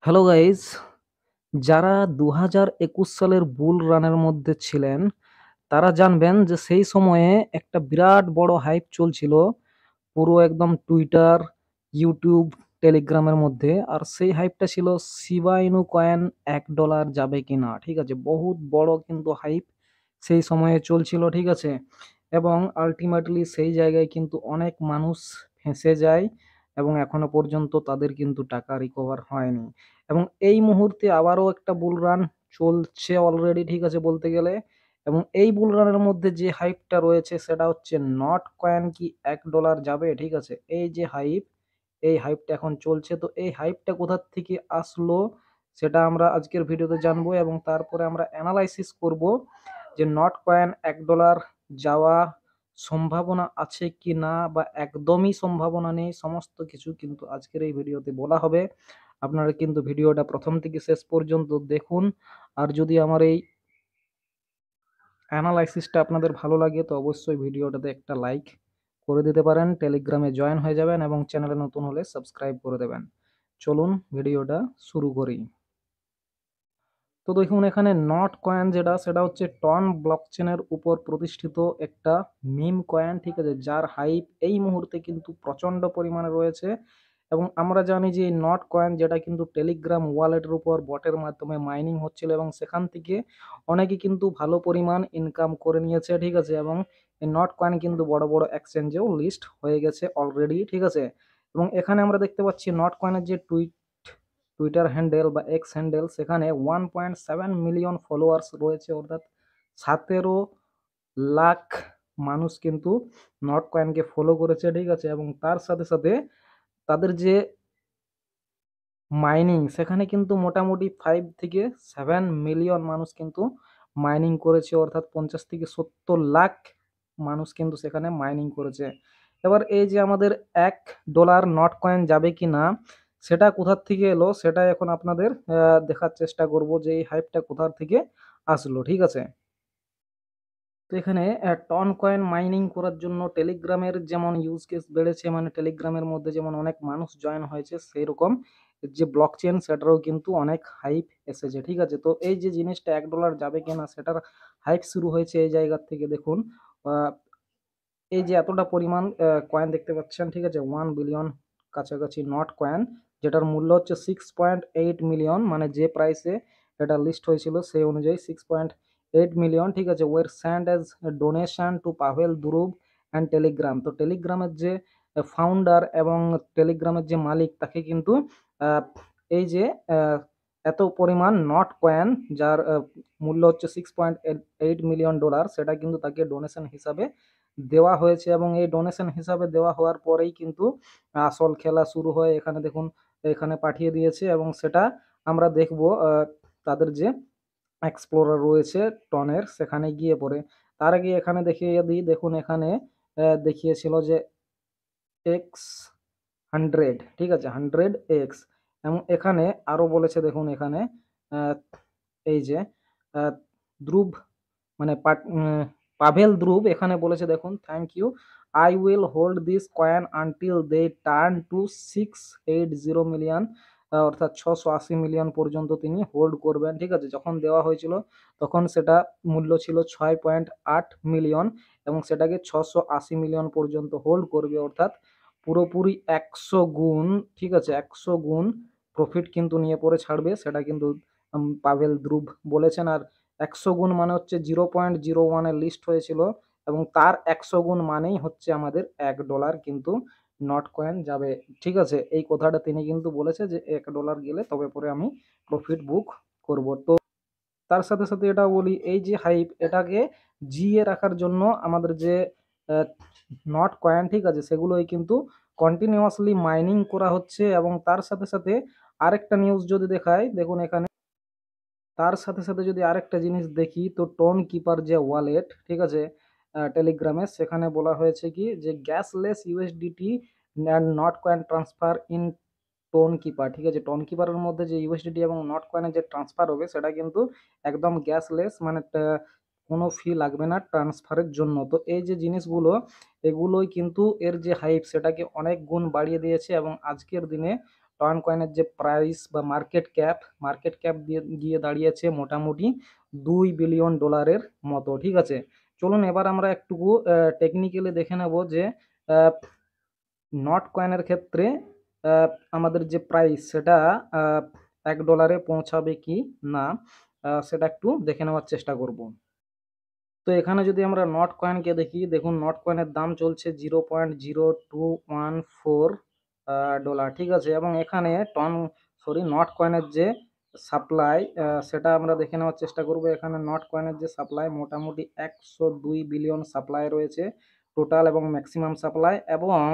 Hello guys, যারা 2021 সালের বুল রানের মধ্যে ছিলেন তারা জানবেন যে সেই সময়ে একটা বিরাট বড় হাইপ চলছিল পুরো একদম টুইটার, ইউটিউব, টেলিগ্রামের মধ্যে। আর সেই হাইপটা ছিল শিবা ইনু কয়েন $1 যাবে কিনা। ঠিক আছে, বহুত বড় কিন্তু হাইপ সেই সময়ে চলছিল। ঠিক আছে, এবং আলটিমেটলি সেই জায়গায় কিন্তু অনেক মানুষ ফেঁসে যায় এবং এখনো পর্যন্ত তাদের কিন্তু টাকা রিকভার হয়নি। এবং এই মুহূর্তে আবারও একটা বুল রান চলছে অলরেডি, ঠিক আছে বলতে গেলে। এবং এই বুল রানের মধ্যে যে হাইপটা রয়েছে সেটা হচ্ছে নট কয়েন কি $1 যাবে। ঠিক আছে, এই যে হাইপ, এই হাইপটা এখন চলছে। তো এই হাইপটা কোথা থেকে আসলো সেটা আমরা আজকের ভিডিওতে জানবো, এবং তারপরে আমরা অ্যানালাইসিস করব যে নট কয়েন $1 যাওয়া সম্ভাবনা আছে কি না, বা একদমই সম্ভাবনা নেই। সমস্ত কিছু কিন্তু আজকের এই ভিডিওতে বলা হবে। আপনারা কিন্তু ভিডিওটা প্রথম থেকে শেষ পর্যন্ত দেখুন। আর যদি আমার এই অ্যানালাইসিসটা আপনাদের ভালো লাগে তো অবশ্যই ভিডিওটাতে একটা লাইক করে দিতে পারেন, টেলিগ্রামে জয়েন হয়ে যাবেন এবং চ্যানেলে নতুন হলে সাবস্ক্রাইব করে দেবেন। চলুন ভিডিওটা শুরু করি। তো দেখুন, এখানে নট কয়েন যেটা সেটা হচ্ছে টন ব্লকচেনের উপর প্রতিষ্ঠিত একটা মিম কয়েন। ঠিক আছে, যার হাইপ এই মুহূর্তে কিন্তু প্রচন্ড পরিমাণে রয়েছে। এবং আমরা জানি যে এই নট কয়েন যেটা কিন্তু টেলিগ্রাম ওয়ালেটের উপর বটের মাধ্যমে মাইনিং হচ্ছিল, এবং সেখান থেকে অনেকে কিন্তু ভালো পরিমাণ ইনকাম করে নিয়েছে। ঠিক আছে, এবং এই নট কয়েন কিন্তু বড় বড় এক্সচেঞ্জেও লিস্ট হয়ে গেছে অলরেডি। ঠিক আছে, এবং এখানে আমরা দেখতে পাচ্ছি নট কয়েনের যে টুইটার হ্যান্ডেল বা এক্স হ্যান্ডেল, সেখানে 1.7 মিলিয়ন ফলোয়ার্স রয়েছে, অর্থাৎ 17 লাখ মানুষ কিন্তু নট কয়েনকে ফলো করেছে। ঠিক আছে, এবং তার সাথে সাথে তাদের যে মাইনিং, সেখানে কিন্তু মোটামুটি 5 থেকে 7 মিলিয়ন মানুষ কিন্তু মাইনিং করেছে, অর্থাৎ 50 থেকে 70 লাখ মানুষ কিন্তু সেখানে মাইনিং করেছে। এবার এই যে আমাদের $1 নট কয়েন যাবে কি না সেটা কোথার থেকে এলো সেটা এখন আপনাদের দেখার চেষ্টা করব যে এই হাইপটা কোথার থেকে আসলো। ঠিক আছে, তো এখানে টন কয়েন মাইনিং করার জন্য টেলিগ্রামের যেমন ইউজ কেস বেড়েছে, মানে টেলিগ্রামের মধ্যে যেমন অনেক মানুষ জয়েন হয়েছে, সেই রকম যে ব্লক চেন সেটারও কিন্তু অনেক হাইপ এসেছে। ঠিক আছে, তো এই যে জিনিসটা $1 যাবে কিনা সেটার হাইপ শুরু হয়েছে এই জায়গা থেকে। দেখুন, আহ, এই যে এতটা পরিমাণ কয়েন দেখতে পাচ্ছেন, ঠিক আছে, 1 বিলিয়ন কাছাকাছি নট কয়েন, যেটার মূল্য হচ্ছে 6.8 মিলিয়ন, মানে যে প্রাইসে এটা লিস্ট হয়েছিল সেই অনুযায়ী 6.8 মিলিয়ন। ঠিক আছে, were sent as donation to Pavel Durov and Telegram. তো টেলিগ্রামের যে ফাউন্ডার এবং টেলিগ্রামের যে মালিক তাকে কিন্তু আহ, এই যে আহ, এত পরিমাণ নট কয়েন যার মূল্য হচ্ছে $6.8 মিলিয়ন, সেটা কিন্তু তাকে ডোনেশন হিসাবে দেওয়া হয়েছে। এবং এই ডোনেশন হিসাবে দেওয়া হওয়ার পরেই কিন্তু আসল খেলা শুরু হয়। এখানে দেখুন, এখানে পাঠিয়ে দিয়েছে, এবং সেটা আমরা দেখব তাদের যে এক্সপ্লোরার রয়েছে টনের, সেখানে গিয়ে পড়ে। তার আগে এখানে দেখিয়ে দিই, দেখুন এখানে দেখিয়েছিল যে X100, ঠিক আছে, 100X। এবং এখানে আরো বলেছে, দেখুন এখানে আহ, এই যে আহ, ধ্রুব, মানে পাভেল ধ্রুব এখানে বলেছে, দেখুন, thank you, I will hold this coin until they turn to 680 million, অর্থাৎ 680 মিলিয়ন পর্যন্ত তিনি হোল্ড করবেন। ঠিক আছে, যখন দেওয়া হয়েছিল তখন সেটা মূল্য ছিল 6.8 মিলিয়ন, এবং সেটাকে 680 মিলিয়ন পর্যন্ত হোল্ড করবে, অর্থাৎ পুরোপুরি 100 গুণ। ঠিক আছে, 100 গুণ প্রফিট কিন্তু নিয়ে পরে ছাড়বে, সেটা কিন্তু পাভেল ধ্রুব বলেছেন। আর 100 গুণ মানে হচ্ছে 0.01-এর লিস্ট হয়েছিল, এবং তার 100 গুণ মানেই হচ্ছে আমাদের $1 কিন্তু নট কয়েন যাবে। ঠিক আছে, এই কথাটা তিনি কিন্তু বলেছে যে $1 গেলে তবে পরে আমি প্রফিট বুক করব। তো তার সাথে সাথে এটা বলি, এই যে হাইপ এটাকে জিয়ে রাখার জন্য আমাদের যে নট কয়েন, ঠিক আছে, সেগুলোই কিন্তু কন্টিনিউয়াসলি মাইনিং করা হচ্ছে। এবং তার সাথে সাথে আরেকটা নিউজ যদি দেখায়, দেখুন এখানে তার সাথে সাথে যদি আরেকটা জিনিস দেখি, তো টোন কিপার যে ওয়ালেট, ঠিক আছে, টেলিগ্রামে, সেখানে বলা হয়েছে কি যে gasless USDT and Notcoin transfer in Tonkeeper. ঠিক আছে, টোন কিপারের মধ্যে যে ইউএসডিটি এবং নট কয়েনের যে ট্রান্সফার হবে সেটা কিন্তু একদম গ্যাসলেস, মানে কোনো ফি লাগবে না ট্রান্সফারের জন্য। তো এই যে জিনিসগুলো, এগুলোই কিন্তু এর যে হাইপ সেটাকে অনেক গুণ বাড়িয়ে দিয়েছে। এবং আজকের দিনে টন কয়েনের যে প্রাইস বা মার্কেট ক্যাপ দিয়ে গিয়ে দাঁড়িয়েছে মোটামুটি $2 বিলিয়ন মতো। ঠিক আছে, চলুন এবার আমরা একটু টেকনিক্যালি দেখে নেব যে নট কয়েনের ক্ষেত্রে আহ, আমাদের যে প্রাইস সেটা $1 পৌঁছাবে কি না, সেটা একটু দেখে নেওয়ার চেষ্টা করব। তো এখানে যদি আমরা নট কয়েনকে দেখি, দেখুন নট কয়েনের দাম চলছে $0.0214। ঠিক আছে, এবং এখানে নট কয়েনের যে সাপ্লাই সেটা আমরা দেখে নেওয়ার চেষ্টা করব। এখানে নট কয়েনের যে সাপ্লাই মোটামুটি 102 বিলিয়ন সাপ্লাই রয়েছে টোটাল এবং ম্যাক্সিমাম সাপ্লাই, এবং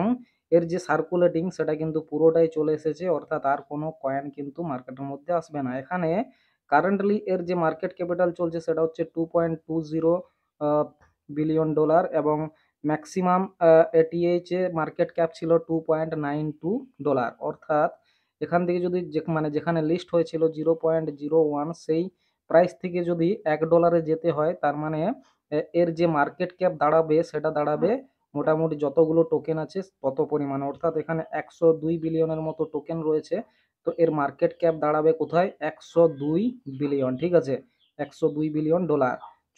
এর যে সার্কুলেটিং সেটা কিন্তু পুরোটাই চলে এসেছে, অর্থাৎ আর কোনো কয়েন কিন্তু মার্কেটের মধ্যে আসবে না। এখানে কারেন্টলি এর যে মার্কেট ক্যাপিটাল চলছে সেটা হচ্ছে $2.20 বিলিয়ন, এবং ম্যাক্সিমাম এটিএইচ এ মার্কেট ক্যাপ ছিল $2.92। অর্থাৎ এখান থেকে যদি মানে যেখানে লিস্ট হয়েছিল 0.01, সেই প্রাইস থেকে যদি $1 যেতে হয়, তার মানে এর যে মার্কেট ক্যাপ দাঁড়াবে সেটা দাঁড়াবে মোটামুটি যতগুলো টোকেন আছে তত পরিমাণে, অর্থাৎ এখানে 102 বিলিয়নের মতো টোকেন রয়েছে। তো এর মার্কেট ক্যাপ দাঁড়াবে কোথায়? 102 বিলিয়ন। ঠিক আছে, $102 বিলিয়ন।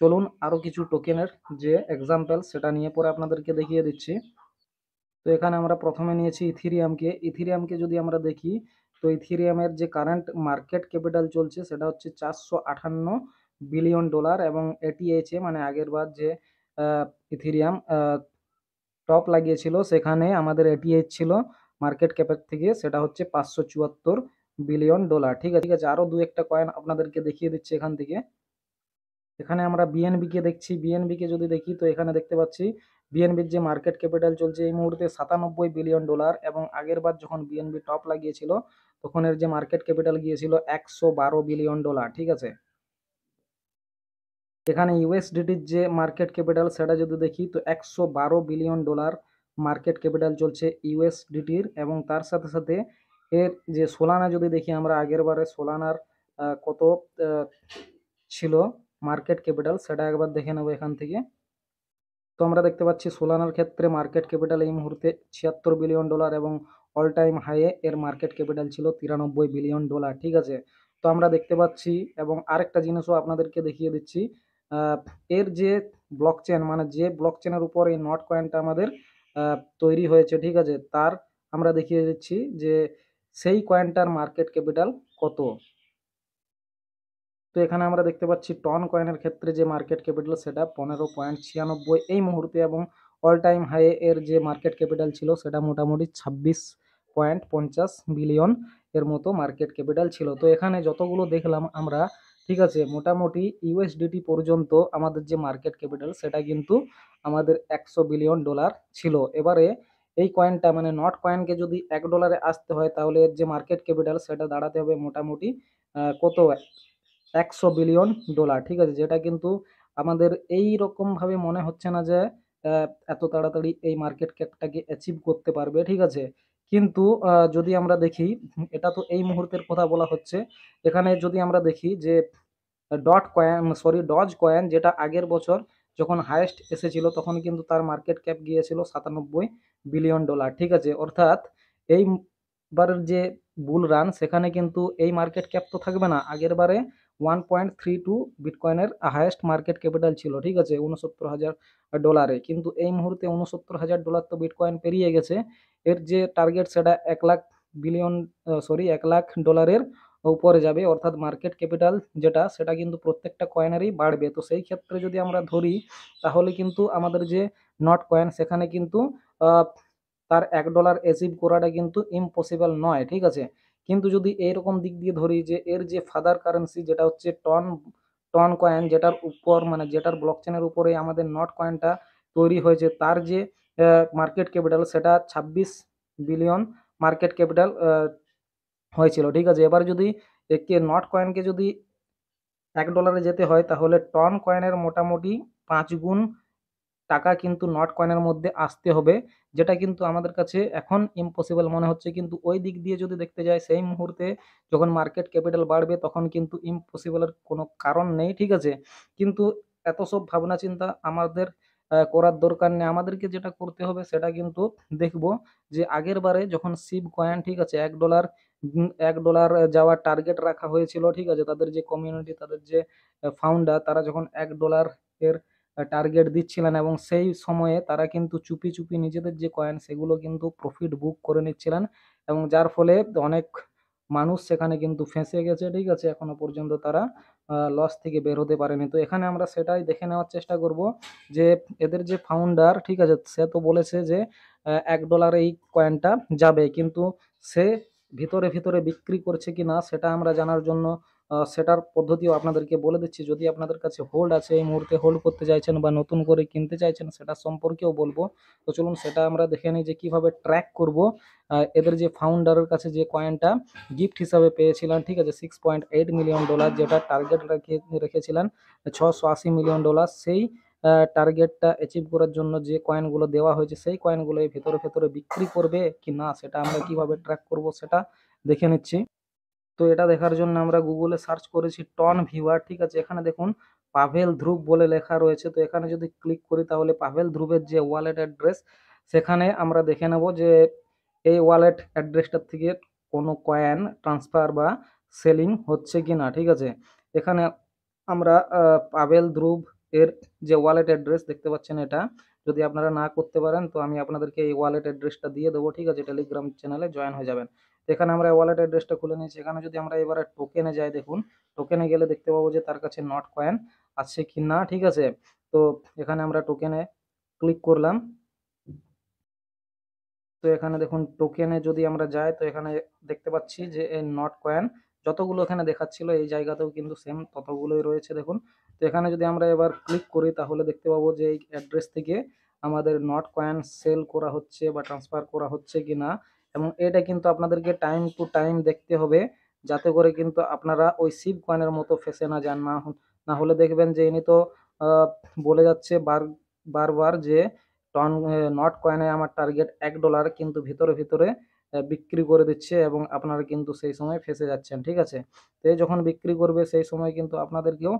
চলুন আরো কিছু টোকেনের যে এক্সাম্পল সেটা নিয়ে পরে আপনাদেরকে দেখিয়ে দিচ্ছি। তো এখানে আমরা প্রথমে নিয়েছি ইথিরিয়ামকে যদি আমরা দেখি, তো ইথিরিয়ামের যে কারেন্ট মার্কেট ক্যাপিটাল চলছে সেটা হচ্ছে $458 বিলিয়ন, এবং এটিএইচ মানে আগের বার যে ইথিরিয়াম টপ লাগিয়েছিল সেখানে আমাদের এটিএইচ ছিল মার্কেট ক্যাপের থেকে, সেটা হচ্ছে $574 বিলিয়ন। ঠিক আছে, আরো দু একটা কয়েন আপনাদেরকে দেখিয়ে দিচ্ছি এখান থেকে। এখানে আমরা বিএনবি কে দেখছি, বিএনবি কে যদি দেখি তো এখানে দেখতে পাচ্ছি বিএনবির যে মার্কেট ক্যাপিটাল চলছে এই মুহূর্তে $97 বিলিয়ন, এবং আগের বার যখন বিএনবি টপ লাগিয়েছিল তখন এর যে মার্কেট ক্যাপিটাল গিয়েছিল $112 বিলিয়ন। ঠিক আছে, এখানে ইউএসডিটির যে মার্কেট ক্যাপিটাল সেটা যদি দেখি তো $112 বিলিয়ন মার্কেট ক্যাপিটাল চলছে ইউএসডিটির, এবং তার সাথে সাথে এর যে সোলানা যদি দেখি আমরা, আগের বারে সোলানার কত ছিল মার্কেট ক্যাপিটাল সেটা একবার দেখে নেবো এখান থেকে। তো আমরা দেখতে পাচ্ছি সোলানার ক্ষেত্রে মার্কেট ক্যাপিটাল এই মুহূর্তে $76 বিলিয়ন, এবং অল টাইম হাইয়ে এর মার্কেট ক্যাপিটাল ছিল $93 বিলিয়ন। ঠিক আছে, তো আমরা দেখতে পাচ্ছি, এবং আরেকটা জিনিসও আপনাদেরকে দেখিয়ে দিচ্ছি, এর যে ব্লকচেন মানে যে ব্লকচেনের উপর এই নট কয়েনটা আমাদের তৈরি হয়েছে, ঠিক আছে, তার আমরা দেখিয়ে দিচ্ছি যে সেই কয়েনটার মার্কেট ক্যাপিটাল কত। তো এখানে আমরা দেখতে পাচ্ছি টন কয়েনের ক্ষেত্রে যে মার্কেট ক্যাপিটাল সেটা 15.96 এই মুহূর্তে, এবং অল টাইম হাই এর যে মার্কেট ক্যাপিটাল ছিল সেটা মোটামুটি 26.50 বিলিয়ন এর মতো মার্কেট ক্যাপিটাল ছিল। তো এখানে যতগুলো দেখলাম আমরা, ঠিক আছে, মোটামুটি ইউএসডিটি পর্যন্ত আমাদের যে মার্কেট ক্যাপিটাল সেটা কিন্তু আমাদের $100 বিলিয়ন ছিল। এবারে এই কয়েনটা মানে নট কয়েনকে যদি $1 আসতে হয় তাহলে এর যে মার্কেট ক্যাপিটাল সেটা দাঁড়াতে হবে মোটামুটি কত? $100 বিলিয়ন। ঠিক আছে, যেটা কিন্তু আমাদের এই রকম ভাবে মনে হচ্ছে না যে এত তাড়াতাড়ি এই মার্কেট ক্যাপটাকে অ্যাচিভ করতে পারবে। ঠিক আছে, কিন্তু যদি আমরা দেখি, এটা তো এই মুহূর্তের কথা বলা হচ্ছে, এখানে যদি আমরা দেখি যে ডজ কয়েন যেটা আগের বছর যখন হায়েস্ট এসেছিল তখন কিন্তু তার মার্কেট ক্যাপ গিয়েছিল $97 বিলিয়ন। ঠিক আছে, অর্থাৎ এই বারের যে বুল রান সেখানে কিন্তু এই মার্কেট ক্যাপ তো থাকবে না, আগের বারে 1.32 বিটকয়েনের হায়েস্ট মার্কেট ক্যাপিটাল ছিল। ঠিক আছে, $69,000, কিন্তু এই মুহূর্তে $69,000 তো বিটকয়েন পেরিয়ে গেছে। এর যে টার্গেট সেটা 1 লাখ ডলারের উপরে যাবে, অর্থাৎ মার্কেট ক্যাপিটাল যেটা সেটা কিন্তু প্রত্যেকটা কয়েনেরই বাড়বে। তো সেই ক্ষেত্রে যদি আমরা ধরি তাহলে কিন্তু আমাদের যে নট কয়েন সেখানে কিন্তু তার $1 অ্যাচিভ করাটা কিন্তু ইম্পসিবল নয়। ঠিক আছে, কিন্তু যদি এইরকম দিক দিয়ে ধরি যে এর যে ফাদার কারেন্সি যেটা হচ্ছে টন টন কয়েন, যেটার উপর মানে যেটার ব্লকচেনের উপরে আমাদের নট কয়েনটা তৈরি হয়েছে, তার যে মার্কেট ক্যাপিটাল সেটা 26 বিলিয়ন মার্কেট ক্যাপিটাল হয়েছিল। ঠিক আছে, এবার যদি একে নট কয়েনকে যদি $1 যেতে হয় তাহলে টন কয়েনের মোটামুটি 5 গুণ টাকা কিন্তু নট কয়েনের মধ্যে আসতে হবে, যেটা কিন্তু আমাদের কাছে এখন ইম্পসিবল মনে হচ্ছে, কিন্তু ওই দিক দিয়ে যদি দেখতে যাই সেই মুহূর্তে যখন মার্কেট ক্যাপিটাল বাড়বে তখন কিন্তু ইম্পসিবলের কোনো কারণ নেই। ঠিক আছে, কিন্তু এত সব ভাবনা চিন্তা আমাদের করার দরকার নেই। আমাদেরকে যেটা করতে হবে সেটা কিন্তু দেখব যে আগের বারে যখন শিব কয়েন, ঠিক আছে, $1 $1 যাওয়ার টার্গেট রাখা হয়েছিল, ঠিক আছে। তাদের যে কমিউনিটি, তাদের যে ফাউন্ডার, তারা যখন $1 এর টার্গেট দিচ্ছিলেন এবং সেই সময়ে তারা কিন্তু চুপি চুপি নিজেদের যে কয়েন সেগুলো কিন্তু প্রফিট বুক করে নিচ্ছিলেন, এবং যার ফলে অনেক মানুষ সেখানে কিন্তু ফেঁসে গেছে, ঠিক আছে। এখনো পর্যন্ত তারা লস থেকে বের হতে পারেনি। তো এখানে আমরা সেটাই দেখে নেওয়ার চেষ্টা করব যে এদের যে ফাউন্ডার, ঠিক আছে, সে তো বলেছে যে $1 এই কয়েনটা যাবে, কিন্তু সে ভিতরে ভিতরে বিক্রি করছে কি না সেটা আমরা জানার জন্য সেটার পদ্ধতিও আপনাদেরকে বলে দিচ্ছি। যদি আপনাদের কাছে হোল্ড আছে, এই মুহূর্তে হোল্ড করতে চাইছেন বা নতুন করে কিনতে চাইছেন, সেটা সম্পর্কেও বলবো। তো চলুন সেটা আমরা দেখে নিই যে কিভাবে ট্র্যাক করব এদের যে ফাউন্ডারের কাছে যে কয়েনটা গিফট হিসাবে পেয়েছিলেন, ঠিক আছে, $6.8 মিলিয়ন, যেটা টার্গেট রেখেছিলেন $680 মিলিয়ন, সেই টার্গেটটা অ্যাচিভ করার জন্য যে কয়েনগুলো দেওয়া হয়েছে সেই কয়েনগুলো ভেতরে ভেতরে বিক্রি করবে কি না সেটা আমরা কিভাবে ট্র্যাক করব সেটা দেখে নিচ্ছি। তো এটা দেখার জন্য আমরা গুগলে সার্চ করেছি টন ভিউয়ার, ঠিক আছে। এখানে দেখুন পাভেল ধ্রুব বলে লেখা রয়েছে। তো এখানে যদি ক্লিক করি তাহলে পাভেল ধ্রুবের যে ওয়ালেট অ্যাড্রেস সেখানে আমরা দেখে নেব যে এই ওয়ালেট অ্যাড্রেসটার থেকে কোনো কয়েন ট্রান্সফার বা সেলিং হচ্ছে কি না, ঠিক আছে। এখানে আমরা পাভেল ধ্রুব এর যে ওয়ালেট অ্যাড্রেস দেখতে পাচ্ছেন, এটা যদি আপনারা না করতে পারেন তো আমি আপনাদেরকে এই ওয়ালেট অ্যাড্রেসটা দিয়ে দেবো, ঠিক আছে। টেলিগ্রাম চ্যানেলে জয়েন হয়ে যাবেন। তো এখানে আমরা ওয়ালেট অ্যাড্রেসটা খুলে নিয়েছি। এখানে যদি আমরা এবারে টোকেনে যাই, দেখুন টোকেনে গেলে দেখতে পাবো যে তার কাছে নট কয়েন আছে কি না, ঠিক আছে। তো এখানে আমরা টোকেনে ক্লিক করলাম। তো এখানে দেখুন টোকেনে যদি আমরা যাই তো এখানে দেখতে পাচ্ছি যে এই নট কয়েন যতগুলো এখানে দেখাচ্ছিল এই জায়গাতেও কিন্তু সেম ততগুলোই রয়েছে, দেখুন। তো এখানে যদি আমরা এবার ক্লিক করি তাহলে দেখতে পাবো যে এই অ্যাড্রেস থেকে আমাদের নট কয়েন সেল করা হচ্ছে বা ট্রান্সফার করা হচ্ছে কি না, এবং এটা কিন্তু আপনাদেরকে টাইম টু টাইম দেখতে হবে, যাতে করে কিন্তু আপনারা ওই সিপ কয়েনের মতো ফেসে না যান। না হলে দেখবেন যে ইনি তো বলে যাচ্ছে বারবার যে টন নট কয়েনে আমার টার্গেট $1, কিন্তু ভিতরে ভিতরে বিক্রি করে দিচ্ছে এবং আপনারা কিন্তু সেই সময় ফেসে যাচ্ছেন, ঠিক আছে। তো এই যখন বিক্রি করবে সেই সময় কিন্তু আপনাদেরকেও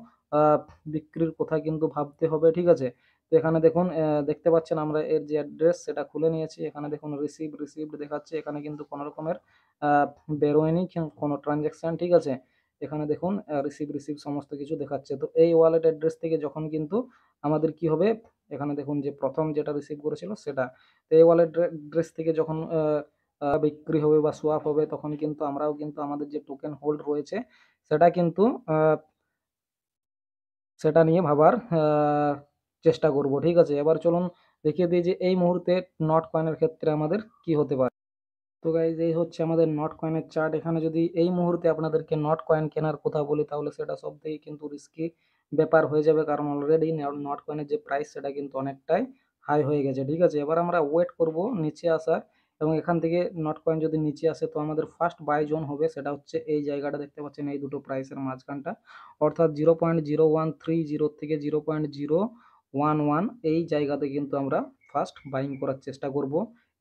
বিক্রির কথা কিন্তু ভাবতে হবে, ঠিক আছে। তো এখানে দেখুন দেখতে পাচ্ছেন আমরা এর যে অ্যাড্রেস সেটা খুলে নিয়েছি। এখানে দেখুন রিসিভড দেখাচ্ছে, এখানে কিন্তু কোনো রকমের বেরোয়নি কোনো ট্রানজ্যাকশন, ঠিক আছে। এখানে দেখুন রিসিভ সমস্ত কিছু দেখাচ্ছে। তো এই ওয়ালেট অ্যাড্রেস থেকে যখন কিন্তু আমাদের কি হবে, এখানে দেখুন যে প্রথম যেটা রিসিভ করেছিল সেটা, তো এই ওয়ালেট অ্যাড্রেস থেকে যখন বিক্রি হবে বা সোয়াপ হবে তখন কিন্তু আমরাও কিন্তু আমাদের যে টোকেন হোল্ড রয়েছে সেটা কিন্তু সেটা নিয়ে ভাবার চেষ্টা করব, ঠিক আছে। এবার চলুন দেখিয়ে দিই যে এই মুহূর্তে নট কয়েনের ক্ষেত্রে আমাদের কি হতে পারে। তো গাইজ এই হচ্ছে আমাদের নট কয়েনের চার্ট। এখানে যদি এই মুহূর্তে আপনাদেরকে নট কয়েন কেনার কথা বলি তাহলে সেটা সব থেকে কিন্তু রিস্কি ব্যাপার হয়ে যাবে, কারণ অলরেডি নট কয়েনের যে প্রাইস সেটা কিন্তু অনেকটাই হাই হয়ে গেছে, ঠিক আছে। এবার আমরা ওয়েট করব নিচে আসার, এবং এখান থেকে নট কয়েন যদি নিচে আসে তো আমাদের ফার্স্ট বাই জোন হবে সেটা হচ্ছে এই জায়গাটা দেখতে পাচ্ছেন, এই দুটো প্রাইসের মাঝখানটা, অর্থাৎ 0.0130 থেকে 0.011 এই জায়গাতে কিন্তু আমরা ফার্স্ট বাইং করার চেষ্টা করব।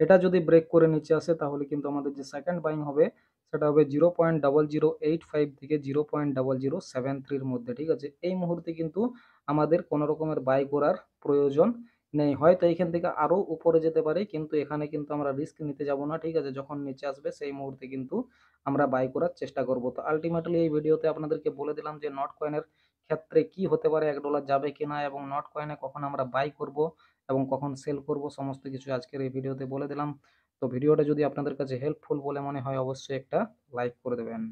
এটা যদি ব্রেক করে নিচে আসে তাহলে কিন্তু আমাদের যে সেকেন্ড বাইং হবে সেটা হবে 0.0085 থেকে 0.0073 মধ্যে, ঠিক আছে। এই মুহূর্তে কিন্তু আমাদের কোনো রকমের বাই করার প্রয়োজন নেই। হয়তো এইখান থেকে আরো উপরে যেতে পারে, কিন্তু এখানে কিন্তু আমরা রিস্ক নিতে যাব না, ঠিক আছে। যখন নিচে আসবে সেই মুহূর্তে কিন্তু আমরা বাই করার চেষ্টা করব। তো আলটিমেটলি এই ভিডিওতে আপনাদেরকে বলে দিলাম যে নট কয়েনের ক্ষেত্রে কি হতে পারে, $1 যাবে কিনা, এবং নট কয়েনে কখন আমরা বাই করব এবং কখন সেল করব, সমস্ত কিছু আজকের এই ভিডিওতে বলে দিলাম। তো ভিডিওটা যদি আপনাদের কাছে হেল্পফুল বলে মনে হয় অবশ্যই একটা লাইক করে দেবেন।